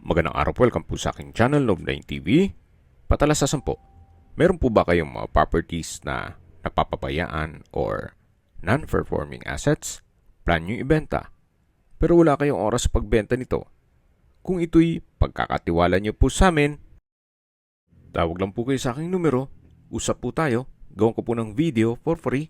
Magandang araw po, welcome po sa aking channel, Love9 TV. Patalasasan po, meron po ba kayong mga properties na napapabayaan or non-performing assets? Plan nyo ibenta, pero wala kayong oras sa pagbenta nito. Kung ito'y pagkakatiwala nyo po sa amin, tawag lang po kayo sa aking numero, usap po tayo, gawin ko po ng video for free.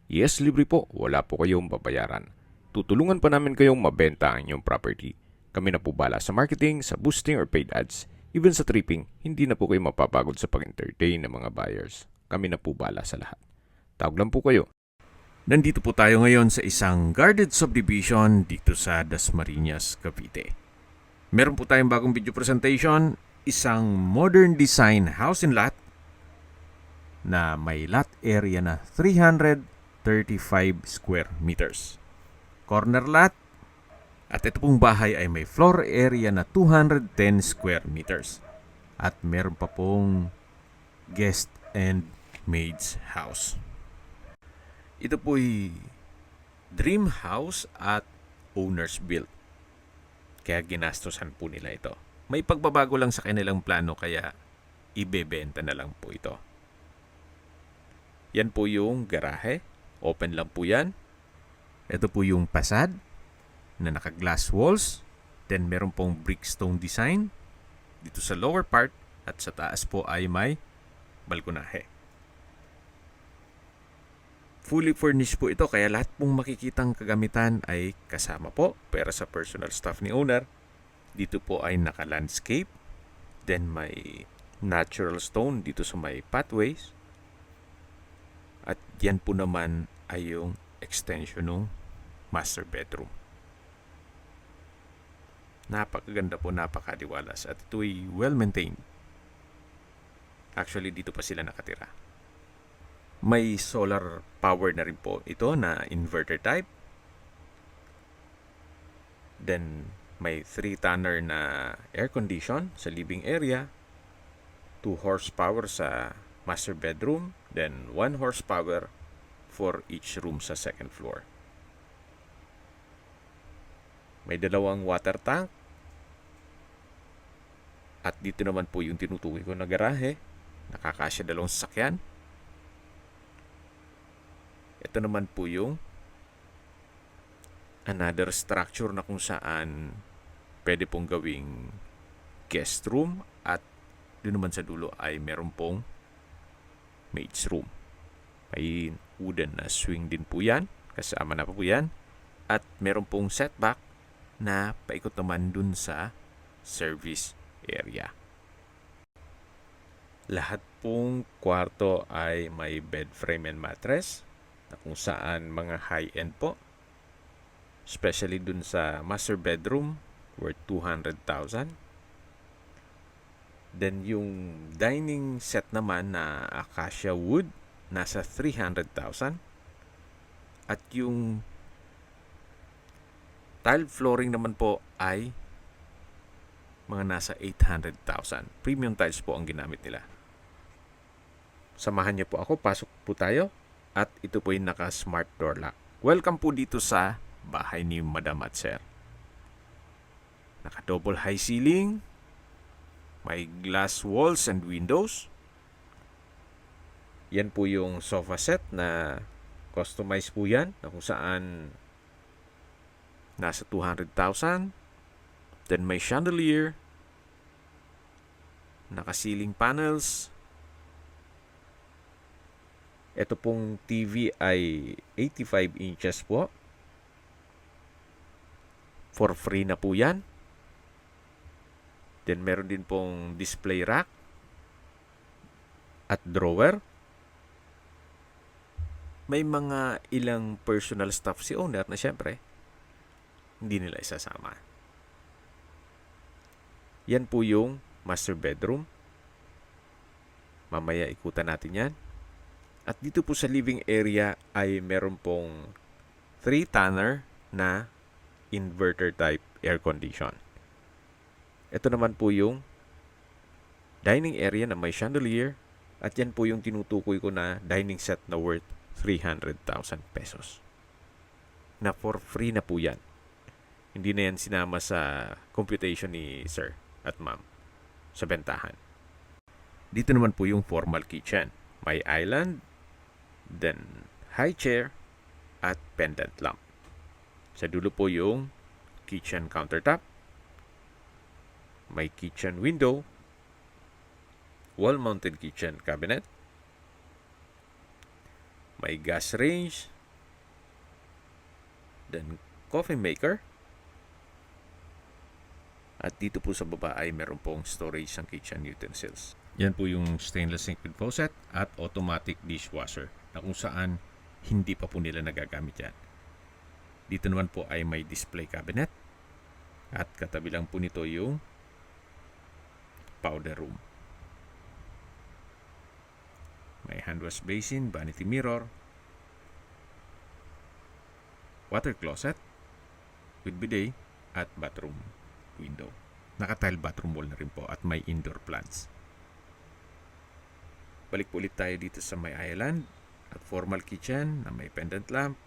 Yes, libre po, wala po kayong babayaran. Tutulungan pa namin kayong mabenta ang inyong property. Kami na po bala sa marketing, sa boosting or paid ads. Even sa tripping, hindi na po kayo mapapagod sa pag-entertain ng mga buyers. Kami na po bala sa lahat. Tawag lang po kayo. Nandito po tayo ngayon sa isang guarded subdivision dito sa Dasmariñas, Cavite. Meron po tayong bagong video presentation, isang modern design house and lot na may lot area na 335 square meters. Corner lot. At ito pong bahay ay may floor area na 210 square meters. At meron pa pong guest and maid's house. Ito po'y dream house at owner's built. Kaya ginastosan po nila ito. May pagbabago lang sa kanilang plano kaya ibebenta na lang po ito. Yan po yung garahe. Open lang po yan. Ito po yung facade na naka-glass walls. Then meron pong brickstone design dito sa lower part at sa taas po ay may balkonahe. Fully furnished po ito kaya lahat pong makikitang kagamitan ay kasama po. Pero sa personal staff ni owner, dito po ay naka-landscape. Then may natural stone dito sa may pathways. At yan po naman ay yung extension ng master bedroom. Napakaganda po, napakadiwalas at ito'y well-maintained. Actually, dito pa sila nakatira. May solar power na rin po ito na inverter type. Then, may 3-tonner na air condition sa living area. 2 horsepower sa master bedroom. Then, 1 horsepower for each room sa second floor. May 2 water tank. At dito naman po yung tinutukoy ko na garahe. Nakakasya 2 sasakyan. Ito naman po yung another structure na kung saan pwede pong gawing guest room. At doon naman sa dulo ay meron pong maid's room. May wooden na swing din po yan. Kasama na po yan. At meron pong setback na paikot naman dun sa service area. Lahat pong kwarto ay may bed frame and mattress na kung saan mga high-end po. Especially dun sa master bedroom worth 200,000. Then yung dining set naman na acacia wood nasa 300,000. At yung tile flooring naman po ay mga nasa 800,000. Premium tiles po ang ginamit nila. Samahan niyo po ako, pasok po tayo. At ito po yung naka-smart door lock. Welcome po dito sa bahay ni Madam at Sir. Naka-double high ceiling. May glass walls and windows. Yan po yung sofa set na customized po yan. Na kung saan nasa 200,000. Then may chandelier. Naka-ceiling panels. Ito pong TV ay 85 inches po. For free na po yan. Then meron din pong display rack at drawer. May mga ilang personal stuff si owner na syempre hindi nila isasama. Yan po yung master bedroom. Mamaya ikutan natin yan. At dito po sa living area ay meron pong 3-tonner na inverter type air condition. Ito naman po yung dining area na may chandelier. At yan po yung tinutukoy ko na dining set na worth 300,000 pesos. Na for free na po yan. Hindi na yan sinama sa computation ni Sir. at ma'am sa bentahan. Dito naman po yung formal kitchen. May island, then high chair, at pendant lamp. Sa dulo po yung kitchen countertop. May kitchen window, wall-mounted kitchen cabinet, may gas range, then coffee maker, at dito po sa baba ay meron pong storage ng kitchen utensils. Yan po yung stainless sink with faucet at automatic dishwasher na kung saan hindi pa po nila nagagamit yan. Dito naman po ay may display cabinet at katabi lang po nito yung powder room. May hand wash basin, vanity mirror, water closet with bidet at bathroom window. Naka-tile bathroom wall na rin po at may indoor plants. Balik po ulit tayo dito sa may island at formal kitchen na may pendant lamp.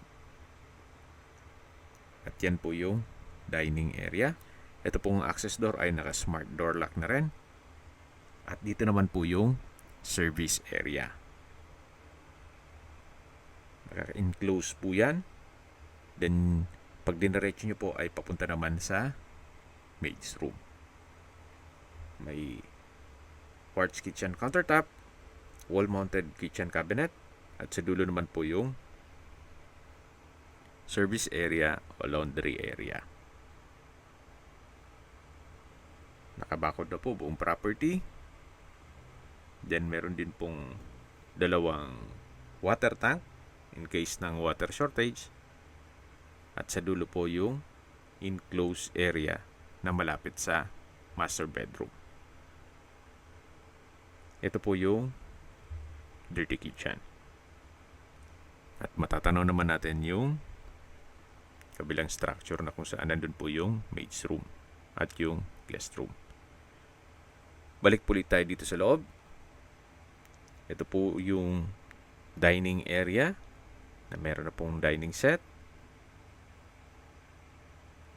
At yan po yung dining area. Ito pong access door ay naka-smart door lock na rin. At dito naman po yung service area. Naka-enclose po yan. Then, pag dinaretso nyo po ay papunta naman sa maid's room. May quartz kitchen countertop, wall-mounted kitchen cabinet, at sa dulo naman po yung service area o laundry area. Nakabakod na po buong property. Then meron din pong dalawang water tank in case ng water shortage. At sa dulo po yung enclosed area na malapit sa master bedroom. Ito po yung dirty kitchen. At matatanaw naman natin yung kabilang structure na kung saan nandun po yung maid's room at yung guest room. Balik po ulit tayo dito sa loob. Ito po yung dining area na meron na pong dining set.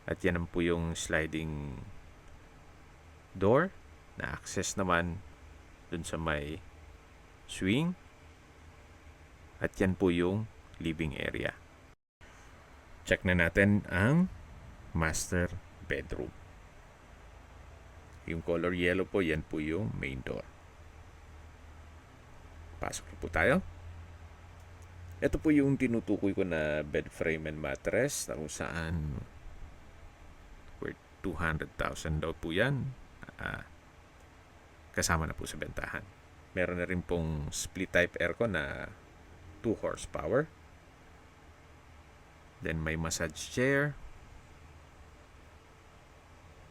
At yan po yung sliding door na access naman dun sa may swing. At yan po yung living area. Check na natin ang master bedroom. Yung color yellow po, yan po yung main door. Pasok po tayo. Ito po yung tinutukoy ko na bed frame and mattress na kung saan worth 200,000 daw po yan. Kasama na po sa bentahan. Meron na rin pong split type aircon na 2 horsepower. Then may massage chair.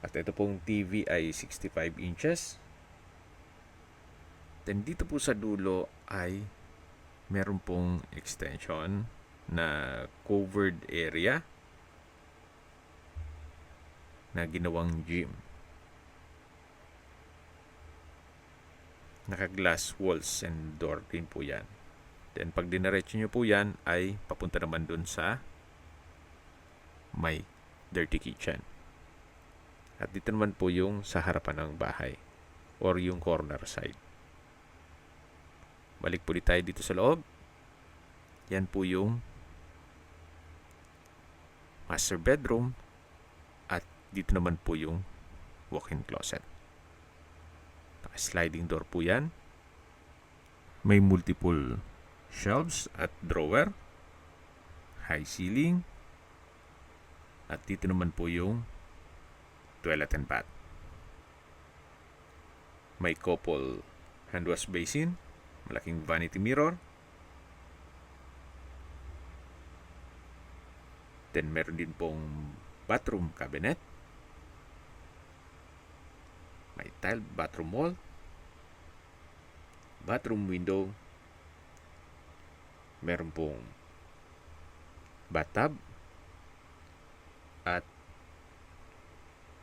At ito pong TV ay 65 inches. Then dito po sa dulo ay meron pong extension na covered area na ginawang gym. Naka-glass walls and door din po yan. Then pag dinaretso nyo po yan ay papunta naman dun sa may dirty kitchen. At dito naman po yung sa harapan ng bahay or yung corner side. Balik po tayo dito sa loob. Yan po yung master bedroom at dito naman po yung walk-in closet. Naka-sliding door po yan. May multiple shelves at drawer. High ceiling. At dito naman po yung toilet and bath. May couple hand wash basin, malaking vanity mirror. Then meron din pong bathroom cabinet. May tiled bathroom wall, bathroom window. Meron pong bathtub at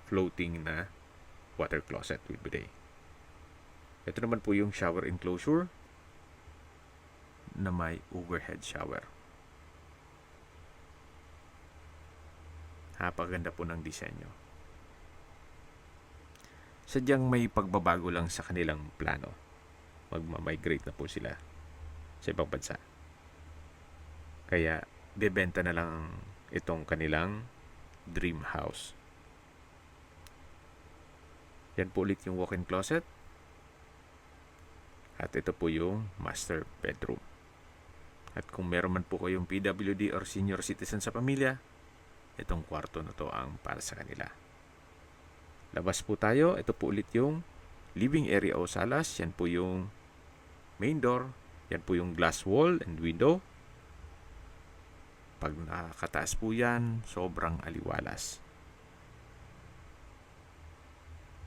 floating na water closet with bidet. Ito naman po yung shower enclosure na may overhead shower. Napakaganda po ng disenyo. sadyang may pagbabago lang sa kanilang plano. Magmamigrate na po sila sa ibang bansa. Kaya, bebenta na lang itong kanilang dream house. Yan po ulit yung walk-in closet. At ito po yung master bedroom. At kung meron man po kayong PWD or senior citizen sa pamilya, itong kwarto na to ang para sa kanila. Labas po tayo. Ito po ulit yung living area o salas. Yan po yung main door. Yan po yung glass wall and window. Pag nakakataas po yan, sobrang aliwalas.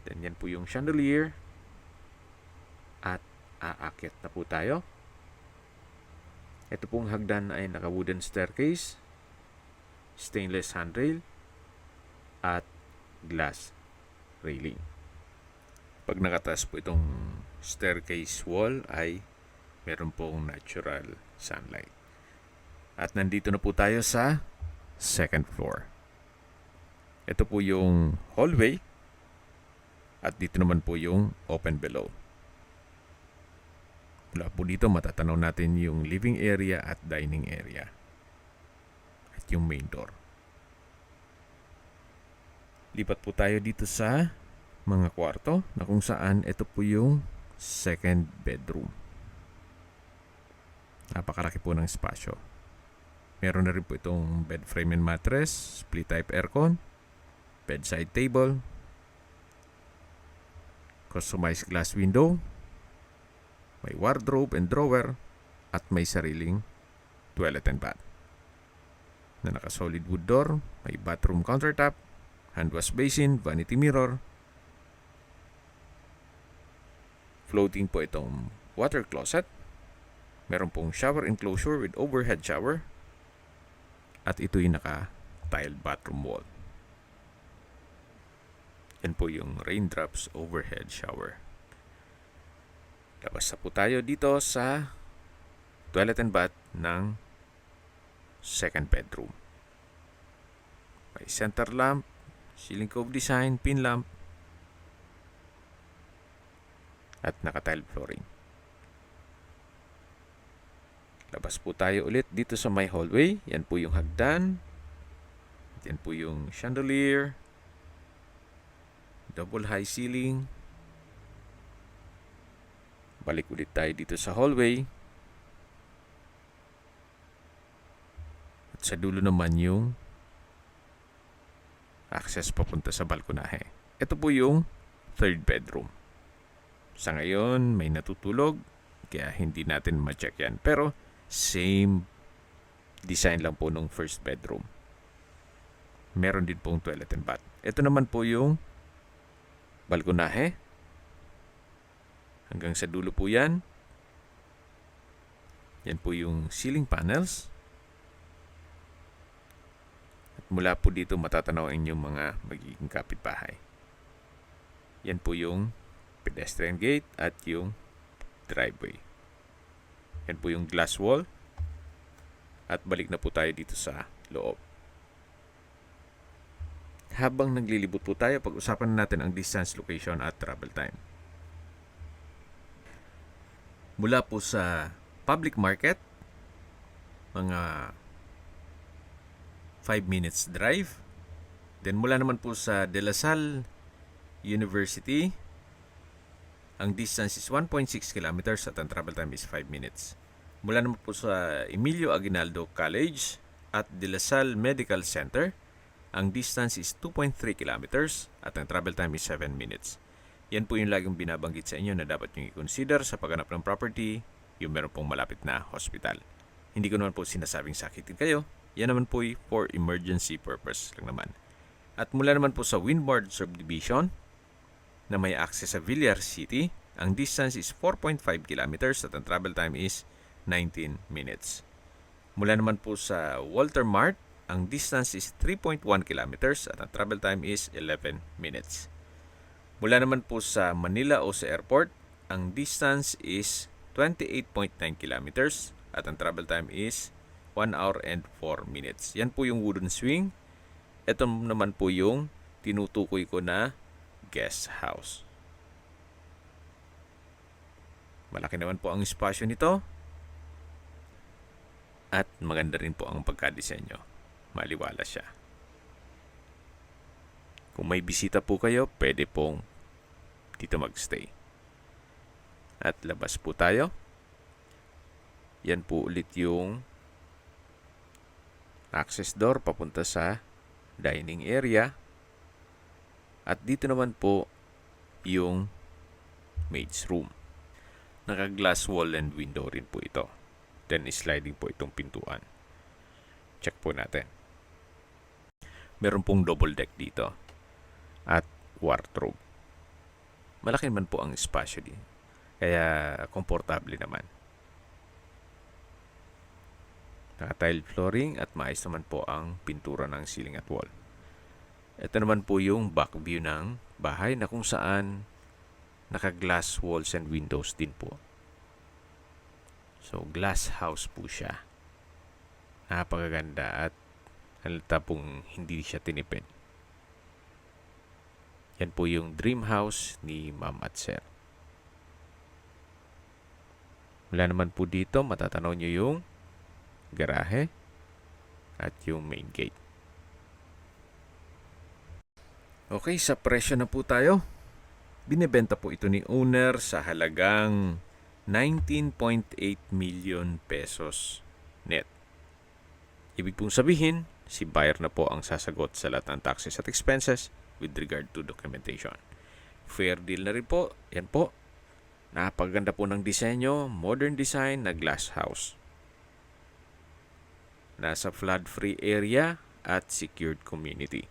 Then yan po yung chandelier. At aakyat na po tayo. Ito pong hagdan ay naka-wooden staircase, stainless handrail, at glass railing. Pag nakataas po itong staircase wall ay meron pong natural sunlight. At nandito na po tayo sa second floor. Ito po yung hallway at dito naman po yung open below. Mula po dito matatanaw natin yung living area at dining area at yung main door. Lipat po tayo dito sa mga kwarto na kung saan ito po yung second bedroom. Napakalaki po ng espasyo. Meron na rin po itong bed frame and mattress, split type aircon, bedside table, customized glass window, may wardrobe and drawer, at may sariling toilet and bath. Na naka-solid wood door, may bathroom countertop, hand wash basin, vanity mirror. Floating po itong water closet. Meron pong shower enclosure with overhead shower. At ito'y naka-tiled bathroom wall. Yan po yung raindrops overhead shower. Labas na po tayo dito sa toilet and bath ng second bedroom. May center lamp, ceiling cove design, pin lamp, at naka-tiled flooring. Labas po tayo ulit dito sa my hallway. Yan po yung hagdan. Yan po yung chandelier, double high ceiling. Balik ulit tayo dito sa hallway. At sa dulo naman yung access papunta sa balkonahe. Ito po yung third bedroom. Sa ngayon, may natutulog, kaya hindi natin ma-check yan. Pero, same design lang po nung first bedroom. Meron din pong toilet and bath. Ito naman po yung balkonahe. Hanggang sa dulo po yan. Yan po yung ceiling panels. At mula po dito matatanaw ang inyong mga magiging kapitbahay. Yan po yung pedestrian gate at yung driveway. Yan po yung glass wall. At balik na po tayo dito sa loob. Habang naglilibot po tayo, pag-usapan natin ang distance, location at travel time. Mula po sa public market, mga 5 minutes drive. Then mula naman po sa De La Salle University, ang distance is 1.6 kilometers at ang travel time is 5 minutes. Mula naman po sa Emilio Aguinaldo College at De La Salle Medical Center, ang distance is 2.3 kilometers at ang travel time is 7 minutes. Yan po yung laging binabanggit sa inyo na dapat nyo i-consider sa paghanap ng property, yung meron pong malapit na hospital. Hindi ko naman po sinasabing sakitin kayo. Yan naman po for emergency purpose lang naman. At mula naman po sa Windward Subdivision na may access sa Villar City, ang distance is 4.5 kilometers at ang travel time is 19 minutes. Mula naman po sa Walter Mart, ang distance is 3.1 kilometers at ang travel time is 11 minutes. Mula naman po sa Manila o sa airport, ang distance is 28.9 kilometers at ang travel time is 1 hour and 4 minutes. Yan po yung wooden swing. Ito naman po yung tinutukoy ko na guest house. Malaki naman po ang espasyo nito. At maganda rin po ang pagkadisenyo. Maliwala siya. Kung may bisita po kayo, pwede pong dito magstay. At labas po tayo. Yan po ulit yung access door papunta sa dining area. At dito naman po yung maid's room. Naka-glass wall and window rin po ito. Then sliding po itong pintuan. Check po natin. Meron pong double deck dito. At wardrobe. Malaki naman po ang espasyo din. Kaya komportable naman. Naka-tile flooring at maayos naman po ang pintura ng ceiling at wall. Ito naman po yung back view ng bahay na kung saan naka-glass walls and windows din po. So, glass house po siya. Napakaganda at halata pong hindi siya tinipid. Yan po yung dream house ni Ma'am at Sir. Wala naman po dito, matatanaw nyo yung garahe at yung main gate. Okay, sa presyo na po tayo. Binebenta po ito ni owner sa halagang 19.8 million pesos net. Ibig pong sabihin, si buyer na po ang sasagot sa lahat ng taxes at expenses with regard to documentation. Fair deal na rin po. Yan po. Napaganda po ng disenyo, modern design na glass house. Nasa flood-free area at secured community.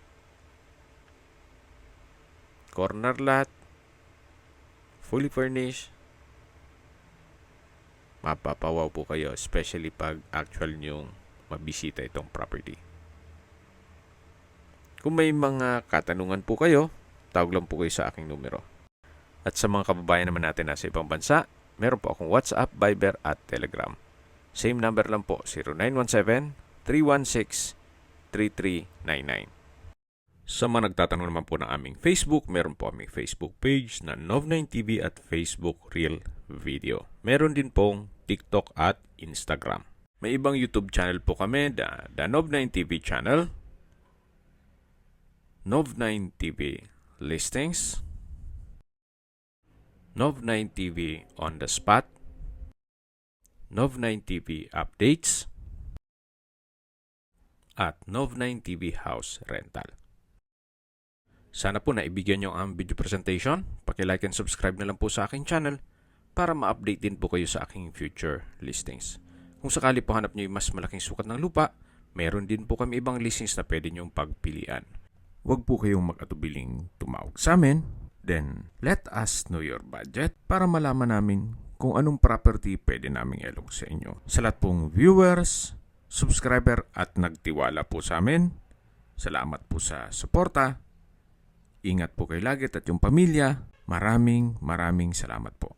Corner lot, fully furnished. Mapapawaw po kayo, especially pag actual nyong mabisita itong property. Kung may mga katanungan po kayo, tawag lang po kayo sa aking numero. At sa mga kababayan naman natin nasa ibang bansa, meron po akong WhatsApp, Viber at Telegram. Same number lang po, 0917-316-3399. Sa mga nagtatanong naman po ng aming Facebook, meron po aming Facebook page na Nov9TV at Facebook Real Video. Meron din pong TikTok at Instagram. May ibang YouTube channel po kami, the Nov9TV channel, Nov9TV Listings, Nov9TV On The Spot, Nov9TV Updates, at Nov9TV House Rental. Sana po naibigyan nyo ang video presentation. Paki-like and subscribe na lang po sa aking channel para ma-update din po kayo sa aking future listings. Kung sakali po hanap nyo yung mas malaking sukat ng lupa, meron din po kami ibang listings na pwede nyong pagpilian. Huwag po kayong mag-atubiling tumawag sa amin. Then, let us know your budget para malaman namin kung anong property pwede naming ilog sa inyo. Sa lahat pong viewers, subscriber at nagtiwala po sa amin, salamat po sa suporta. Ingat po kayo lagi at yung pamilya. Maraming salamat po.